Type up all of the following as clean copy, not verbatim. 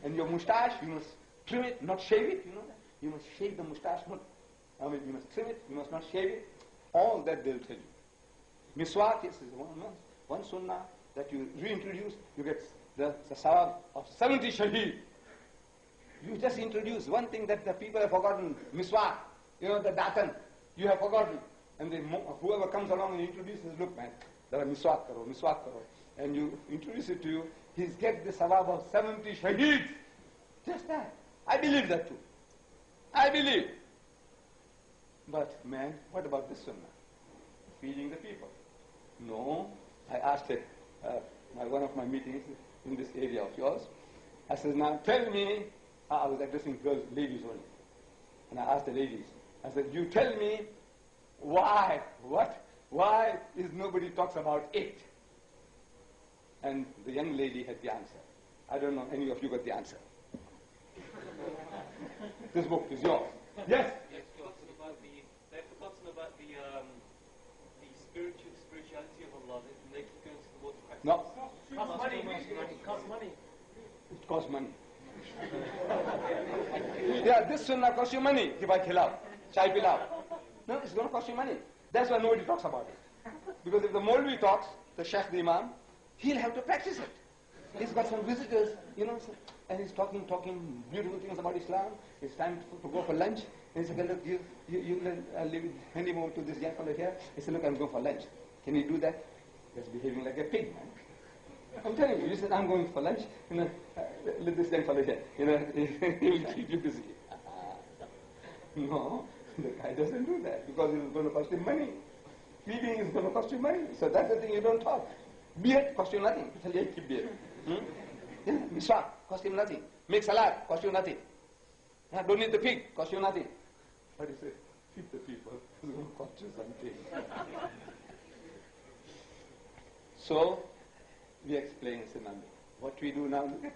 And your moustache, you must trim it, not shave it, you know that? You must shave the moustache, you must trim it, you must not shave it. All that they'll tell you. Miswak is one sunnah that you reintroduce, you get the sawab of 70 shaheed. You just introduce one thing that the people have forgotten, miswak, you know, the datan, you have forgotten. And then whoever comes along and introduces, look man, there are miswak karo, and you introduce it to you, he's get the sawab of 70 shaheeds. Just that. I believe that too. I believe. But man, what about this sunnah? Feeding the people. No, I asked it, one of my meetings in this area of yours. I said, now tell me, I was addressing girls, ladies only. And I asked the ladies, I said, you tell me why is nobody talks about it? And the young lady had the answer. I don't know any of you got the answer. This book is yours. Yes? They've forgotten about the spirituality of Allah. They keep going towards practice. No. It costs money. It costs money. Yeah, this sunnah costs you money. Kibai khilao, chai pilao. No, it's going to cost you money. That's why nobody talks about it. Because if the Maulvi talks, the Sheikh, the Imam, he'll have to practice it. He's got some visitors, you know, and he's talking beautiful things about Islam. It's time to go for lunch. And he said, look, hand him over to this young fellow here. He said, look, I'm going for lunch. Can you do that? He's behaving like a pig, man. I'm telling you, you said, I'm going for lunch. You know, let this young fellow here. You know, he will keep you busy. No, the guy doesn't do that because it's going to cost him money. Feeding is going to cost you money. So that's the thing you don't talk. Beard costs you nothing. Keep beard. Yeah, miswak cost him nothing. Make salad cost you nothing. Don't eat the pig cost you nothing. But he said, feed the people, it's going to cost you something. So we explain Sinami. What we do now, look at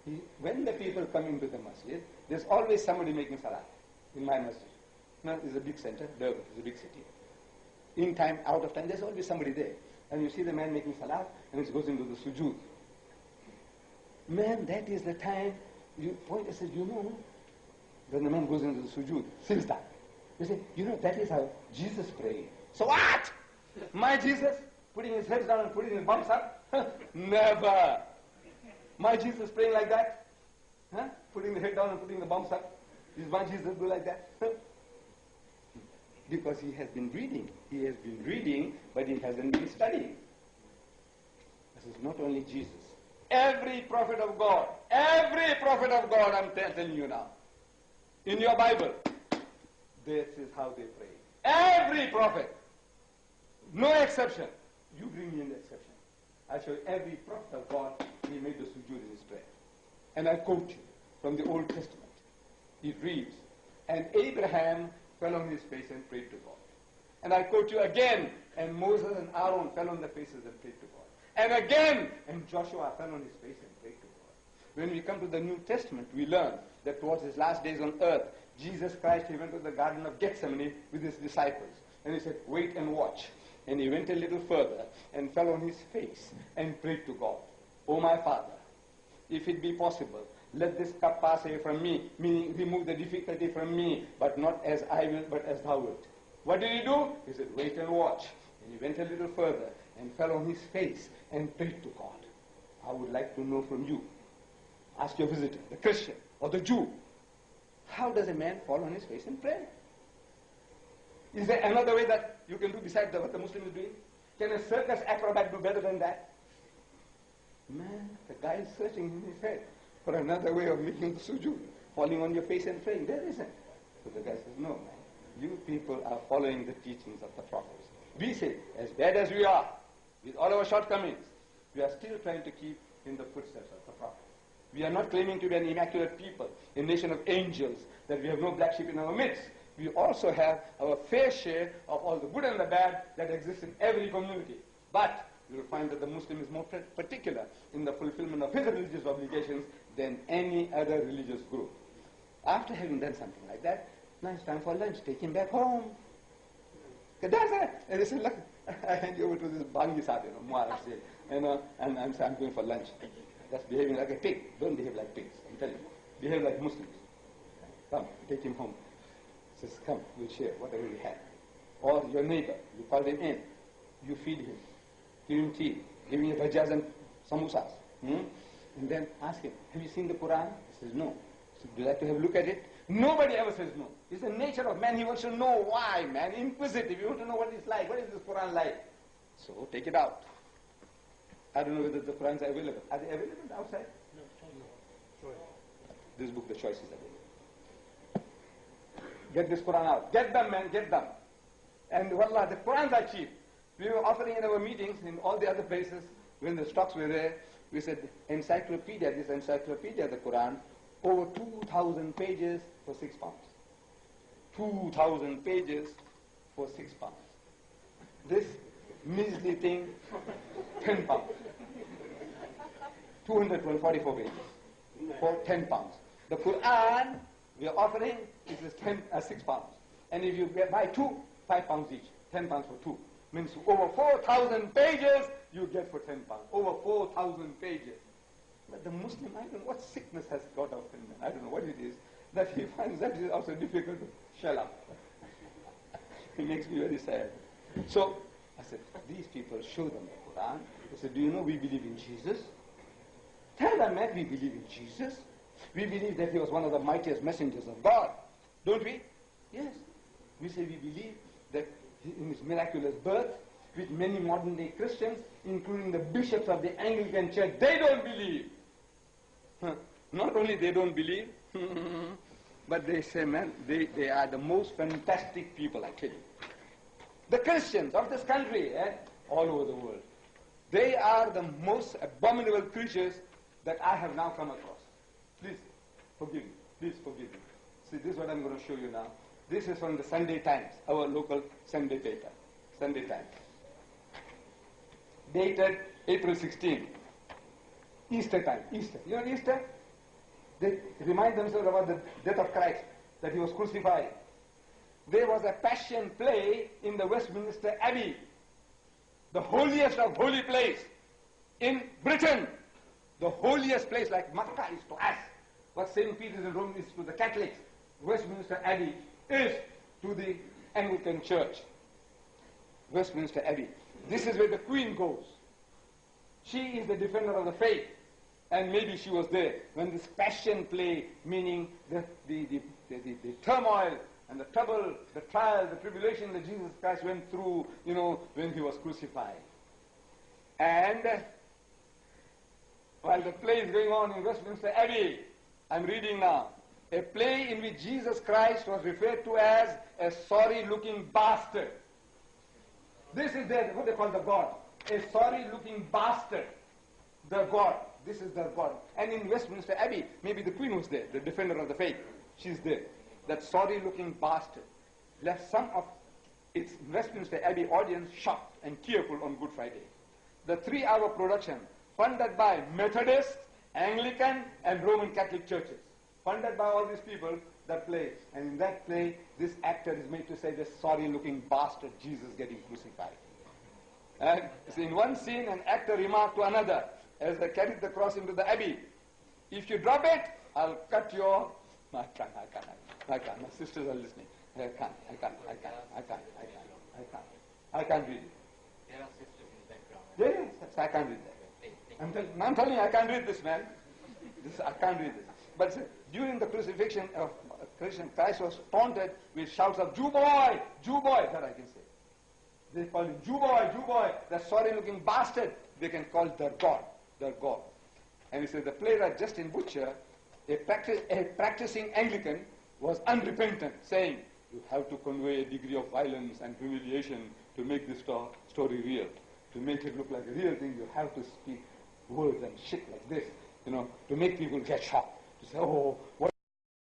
this. When the people come into the masjid, there's always somebody making salat in my masjid. Now, it's a big center, Durban is a big city. In time, out of time, there's always somebody there. And you see the man making salat, and it goes into the sujood. Man, that is the time you point and say, you know, when the man goes into the sujood, sajda. You say, you know, that is how Jesus prayed. So what? My Jesus? Putting his head down and putting his bumps up? Never. My Jesus praying like that? Huh? Putting the head down and putting the bumps up? Is my Jesus do like that? Because he has been reading. He has been reading, but he hasn't been studying. This is not only Jesus. Every prophet of God, I'm telling you now, in your Bible, this is how they pray. Every prophet, no exception. You bring me an exception. I show you every prophet of God, he made the sujood in his prayer. And I quote you from the Old Testament. It reads, and Abraham fell on his face and prayed to God. And I quote you again, and Moses and Aaron fell on their faces and prayed to God. And again, and Joshua fell on his face and prayed to God. When we come to the New Testament, we learn that towards his last days on earth, Jesus Christ, he went to the Garden of Gethsemane with his disciples. And he said, wait and watch. And he went a little further and fell on his face and prayed to God. Oh my Father, if it be possible, let this cup pass away from me, meaning remove the difficulty from me, but not as I will, but as thou wilt. What did he do? He said, wait and watch. And he went a little further and fell on his face and prayed to God. I would like to know from you, ask your visitor, the Christian or the Jew, how does a man fall on his face and pray? Is there another way that you can do besides what the Muslim is doing? Can a circus acrobat do better than that? Man, the guy is searching in his head for another way of making the sujood, falling on your face and praying. There isn't. So the guy says, no, man, you people are following the teachings of the prophets. We say, as bad as we are, with all our shortcomings, we are still trying to keep in the footsteps of the prophet. We are not claiming to be an immaculate people, a nation of angels, that we have no black sheep in our midst. We also have our fair share of all the good and the bad that exists in every community. But you will find that the Muslim is more particular in the fulfillment of his religious obligations than any other religious group. After having done something like that, now it's time for lunch. Take him back home. That's it. And they say, look, I hand you over to this Bangi Sahib, and I'm going for lunch. That's behaving like a pig. Don't behave like pigs. I'm telling you. Behave like Muslims. Come, take him home. He says, come, we'll share whatever we have. Or your neighbor, you call him in. You feed him. Give him tea. Give him bhajas and samosas. And then ask him, have you seen the Quran? He says, no. So, do you like to have a look at it? Nobody ever says no. It's the nature of man. He wants to know why, man. Inquisitive. You want to know what it's like. What is this Quran like? So take it out. I don't know whether the Qurans are available. Are they available outside? No. This book, The Choice, is available. Get this Quran out. Get them, man. Get them. And wallah, the Qurans are cheap. We were offering in our meetings in all the other places when the stocks were there. We said, encyclopedia, this encyclopedia, the Quran, over 2,000 pages for £6. 2,000 pages for £6. This measly thing, £10. 244 pages for £10. The Quran we are offering is £6. And if you buy two, £5 each. £10 for two. Means over 4,000 pages you get for £10. Over 4,000 pages. But the Muslim, I don't know what sickness has got of him. I don't know what it is, that he finds that is also difficult to shell up. It makes me very sad. So I said, these people, show them the Quran. I said, do you know we believe in Jesus? Tell them that we believe in Jesus. We believe that he was one of the mightiest messengers of God. Don't we? Yes. We say we believe that in his miraculous birth, with many modern day Christians, including the bishops of the Anglican Church, they don't believe. Not only they don't believe, but they say, man, they are the most fantastic people, I tell you. The Christians of this country, all over the world, they are the most abominable creatures that I have now come across. Please forgive me. Please forgive me. See, this is what I'm going to show you now. This is from the Sunday Times, our local Sunday paper. Sunday Times. Dated April 16. Easter time. Easter. You know Easter? They remind themselves about the death of Christ, that he was crucified. There was a passion play in the Westminster Abbey, the holiest of holy place in Britain. The holiest place, like Makkah is to us, what St. Peter's in Rome is to the Catholics, Westminster Abbey is to the Anglican Church. Westminster Abbey. This is where the Queen goes. She is the defender of the faith. And maybe she was there when this passion play, meaning the turmoil and the trouble, the trial, the tribulation that Jesus Christ went through, when he was crucified. And while the play is going on in Westminster Abbey, I'm reading now, a play in which Jesus Christ was referred to as a sorry-looking bastard. This is what they call the God. A sorry-looking bastard. The God. This is the God. And in Westminster Abbey, maybe the Queen was there, the defender of the faith. She's there. That sorry-looking bastard left some of its Westminster Abbey audience shocked and tearful on Good Friday. The 3-hour production, funded by Methodist, Anglican, and Roman Catholic churches. Funded by all these people, that play. And in that play, this actor is made to say this sorry-looking bastard, Jesus getting crucified. And so in one scene, an actor remarked to another, as they carried the cross into the abbey, if you drop it, I'll cut your... I can't. My sisters are listening. I can't read it. There are sisters in the background. Yes, I can't read that. I'm telling you, I can't read this, man. I can't read this. But during the crucifixion of Christ was taunted with shouts of, Jew boy, that I can say. They call him Jew boy, that sorry-looking bastard. They can call their God. And he said the playwright Justin Butcher, a practicing Anglican, was unrepentant, saying, you have to convey a degree of violence and humiliation to make this story real. To make it look like a real thing, you have to speak words and shit like this, to make people get shocked. To say, oh, what